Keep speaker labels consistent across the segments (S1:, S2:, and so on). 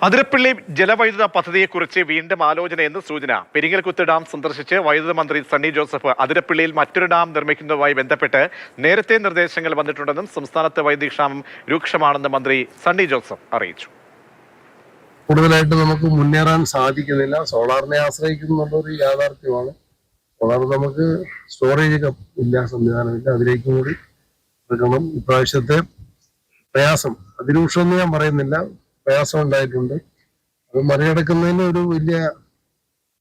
S1: അതിരപ്പള്ളി ജലവൈദ്യുത പദ്ധതിയെക്കുറിച്ച് വീണ്ടും ആലോചനയെന്ന് സൂചന. പെരിങ്ങൽകുത്ത് ഡാം സന്ദർശിച്ച് വൈദ്യുത മന്ത്രി സണ്ണി ജോസഫ് അതിരപ്പള്ളിയിൽ മറ്റൊരു ഡാം നിർമ്മിക്കുന്നതുമായി ബന്ധപ്പെട്ട് നേരത്തെ നിർദ്ദേശങ്ങൾ വന്നിട്ടുണ്ടെന്നും സംസ്ഥാനത്ത് വൈദ്യുതി ക്ഷാമം രൂക്ഷമാണെന്ന് മന്ത്രി സണ്ണി ജോസഫ് അറിയിച്ചു.
S2: കൂടുതലായിട്ട് നമുക്ക് മുന്നേറാൻ സാധിക്കുന്നില്ല. സോളാറിനെ ആശ്രയിക്കുന്നുള്ളൊരു യാഥാർത്ഥ്യമാണ്. സോളാർ നമുക്ക് സ്റ്റോറേജ് ഇല്ല, സംവിധാനമില്ല. അതിലേക്കും കൂടി എടുക്കണം. ഇപ്രാവശ്യത്തെ പ്രയാസം അതിരൂക്ഷമെന്ന് ഞാൻ പറയുന്നില്ല, പ്രയാസം ഉണ്ടായിട്ടുണ്ട്. അത് മറികടക്കുന്നതിന് ഒരു വലിയ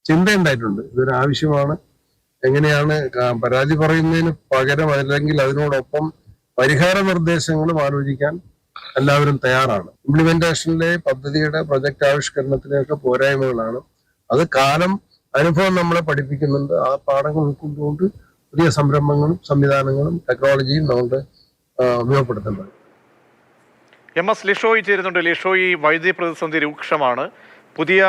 S2: ചിന്ത ഉണ്ടായിട്ടുണ്ട്. ഇതൊരു ആവശ്യമാണ്. എങ്ങനെയാണ് പരാതി പറയുന്നതിന് പകരം അല്ലെങ്കിൽ അതിനോടൊപ്പം പരിഹാര നിർദ്ദേശങ്ങളും ആലോചിക്കാൻ എല്ലാവരും തയ്യാറാണ്. ഇംപ്ലിമെന്റേഷനിലെ പദ്ധതിയുടെ പ്രൊജക്ട് ആവിഷ്കരണത്തിലെയൊക്കെ പോരായ്മകളാണ്. അത് കാലം അനുഭവം നമ്മളെ പഠിപ്പിക്കുന്നുണ്ട്. ആ പാഠങ്ങൾ ഉൾക്കൊണ്ടുകൊണ്ട് പുതിയ സംരംഭങ്ങളും സംവിധാനങ്ങളും ടെക്നോളജിയും നമുക്ക് ഉപയോഗപ്പെടുത്തേണ്ടത്.
S1: MS ലിഷോയി ചേരുന്നുണ്ട്. ലിഷോയി, വൈദ്യുതി പ്രതിസന്ധി രൂക്ഷമാണ്. പുതിയ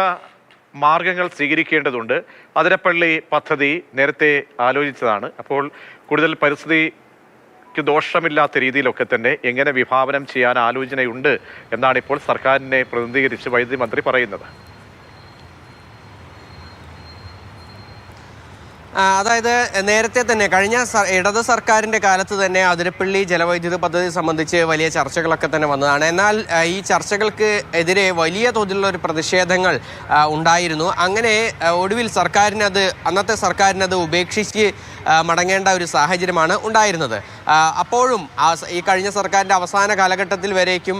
S1: മാർഗങ്ങൾ സ്വീകരിക്കേണ്ടതുണ്ട്. അതിരപ്പള്ളി പദ്ധതി നേരത്തെ ആലോചിച്ചതാണ്. അപ്പോൾ കൂടുതൽ പരിസ്ഥിതിക്ക് ദോഷമില്ലാത്ത രീതിയിലൊക്കെ തന്നെ എങ്ങനെ വിഭാവനം ചെയ്യാൻ ആലോചനയുണ്ട് എന്നാണ് ഇപ്പോൾ സർക്കാരിനെ പ്രതിനിധീകരിച്ച് വൈദ്യുതി മന്ത്രി പറയുന്നത്.
S3: അതായത് നേരത്തെ തന്നെ കഴിഞ്ഞ ഇടത് സർക്കാരിൻ്റെ കാലത്ത് തന്നെ അതിരപ്പള്ളി ജലവൈദ്യുത പദ്ധതി സംബന്ധിച്ച് വലിയ ചർച്ചകളൊക്കെ തന്നെ വന്നതാണ്. എന്നാൽ ഈ ചർച്ചകൾക്ക് എതിരെ വലിയ തോതിലുള്ള ഒരു പ്രതിഷേധങ്ങൾ ഉണ്ടായിരുന്നു. അങ്ങനെ ഒടുവിൽ അന്നത്തെ സർക്കാരിനത് ഉപേക്ഷിച്ച് മടങ്ങേണ്ട ഒരു സാഹചര്യമാണ് ഉണ്ടായിരുന്നത്. അപ്പോഴും ഈ കഴിഞ്ഞ സർക്കാരിൻ്റെ അവസാന കാലഘട്ടത്തിൽ വരേക്കും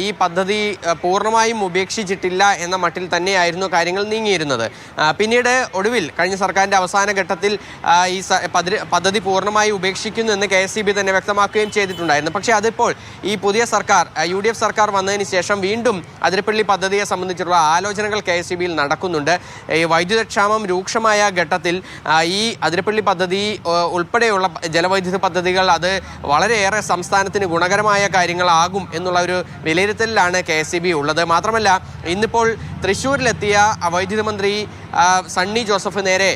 S3: ഈ പദ്ധതി പൂർണ്ണമായും ഉപേക്ഷിച്ചിട്ടില്ല എന്ന മട്ടിൽ തന്നെയായിരുന്നു കാര്യങ്ങൾ നീങ്ങിയിരുന്നത്. പിന്നീട് ഒടുവിൽ കഴിഞ്ഞ സർക്കാരിൻ്റെ അവസാന ഘട്ടത്തിൽ ഈ പദ്ധതി പൂർണ്ണമായി ഉപേക്ഷിക്കുന്നു എന്ന് KSEB തന്നെ വ്യക്തമാക്കുകയും ചെയ്തിട്ടുണ്ടായിരുന്നു. പക്ഷേ അതിപ്പോൾ ഈ പുതിയ സർക്കാർ UDF സർക്കാർ വന്നതിന് ശേഷം വീണ്ടും അതിരപ്പള്ളി പദ്ധതിയെ സംബന്ധിച്ചുള്ള ആലോചനകൾ KSEBയിൽ നടക്കുന്നുണ്ട്. ഈ വൈദ്യുതക്ഷാമം രൂക്ഷമായ ഘട്ടത്തിൽ ഈ അതിരപ്പള്ളി പദ്ധതി ഉൾപ്പെടെയുള്ള ജലവൈദ്യുത പദ്ധതികൾ അത് വളരെയേറെ സംസ്ഥാനത്തിന് ഗുണകരമായ കാര്യങ്ങളാകും എന്നുള്ള ഒരു വിലയിരുത്തലിലാണ് KSEB ഉള്ളത്. മാത്രമല്ല ഇന്നിപ്പോൾ തൃശ്ശൂരിലെത്തിയ വൈദ്യുതി മന്ത്രി സണ്ണി ജോസഫ് നേരെ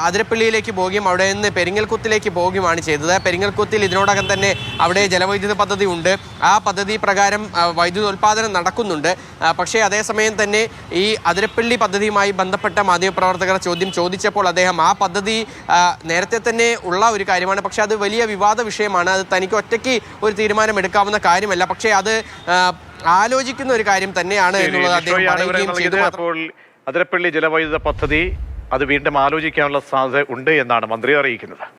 S3: അതിരപ്പള്ളിയിലേക്ക് പോവുകയും അവിടെ നിന്ന് പെരിങ്ങൽകുത്തിലേക്ക് പോവുകയുമാണ് ചെയ്തത്. പെരിങ്ങൽകുത്തിൽ ഇതിനോടകം തന്നെ അവിടെ ജലവൈദ്യുത പദ്ധതി ഉണ്ട്. ആ പദ്ധതി പ്രകാരം വൈദ്യുതോൽപാദനം നടക്കുന്നുണ്ട്. പക്ഷേ അതേസമയം തന്നെ ഈ അതിരപ്പള്ളി പദ്ധതിയുമായി ബന്ധപ്പെട്ട മാധ്യമപ്രവർത്തകർ ചോദിച്ചപ്പോൾ അദ്ദേഹം ആ പദ്ധതി നേരത്തെ തന്നെ ഉള്ള ഒരു കാര്യമാണ്, പക്ഷേ അത് വലിയ വിവാദ വിഷയമാണ്, അത് തനിക്ക് ഒറ്റയ്ക്ക് ഒരു തീരുമാനം എടുക്കാവുന്ന കാര്യമല്ല, പക്ഷേ അത് ആലോചിക്കുന്ന ഒരു കാര്യം തന്നെയാണ് എന്നുള്ളത് അദ്ദേഹം പറയുകയും ചെയ്തു.
S1: അപ്പോൾ അതിരപ്പള്ളി ജലവൈദ്യുത പദ്ധതി അത് വീണ്ടും ആലോചിക്കാനുള്ള സാധ്യത ഉണ്ട് എന്നാണ് മന്ത്രി അറിയിക്കുന്നത്.